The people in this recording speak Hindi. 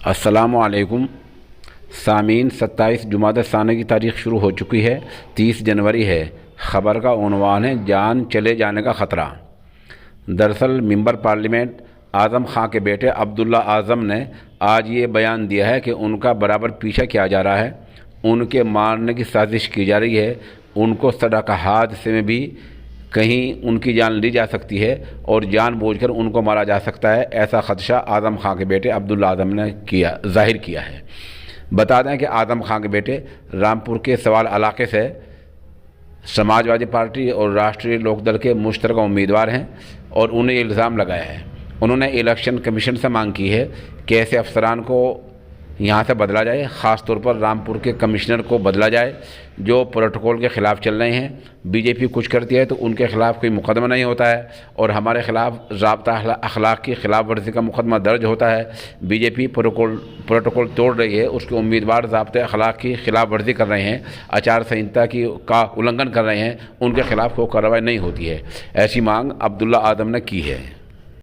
अस्सलामुअलैकुम सामीन। 27 जुमादा सानी की तारीख़ शुरू हो चुकी है। 30 जनवरी है। ख़बर का उन्वान है जान चले जाने का ख़तरा। दरअसल मेंबर पार्लियामेंट आज़म खां के बेटे अब्दुल्ला आज़म ने आज ये बयान दिया है कि उनका बराबर पीछा किया जा रहा है, उनके मारने की साजिश की जा रही है, उनको सड़क हादसे में भी कहीं उनकी जान ली जा सकती है और जानबूझकर उनको मारा जा सकता है। ऐसा ख़दशा आज़म खां के बेटे अब्दुल्ला आज़म ने ज़ाहिर किया है। बता दें कि आज़म खां के बेटे रामपुर के सवाल इलाके से समाजवादी पार्टी और राष्ट्रीय लोकदल के मुश्तरका उम्मीदवार हैं और उन्हें इल्ज़ाम लगाया है। उन्होंने इलेक्शन कमीशन से मांग की है कि ऐसे अफसरान को यहाँ से बदला जाए, ख़ास तौर पर रामपुर के कमिश्नर को बदला जाए जो प्रोटोकॉल के ख़िलाफ़ चल रहे हैं। बीजेपी कुछ करती है तो उनके ख़िलाफ़ कोई मुकदमा नहीं होता है और हमारे ख़िलाफ़ ज़ाब्ता अखलाक की खिलाफ वर्जी का मुकदमा दर्ज होता है। बीजेपी प्रोटोकॉल तोड़ रही है, उसके उम्मीदवार ज़ाब्ते अखलाक की खिलाफ वर्जी कर रहे हैं, आचार संहिता का उल्लंघन कर रहे हैं, उनके ख़िलाफ़ कोई कार्रवाई नहीं होती है। ऐसी मांग अब्दुल्ला आज़म ने की है।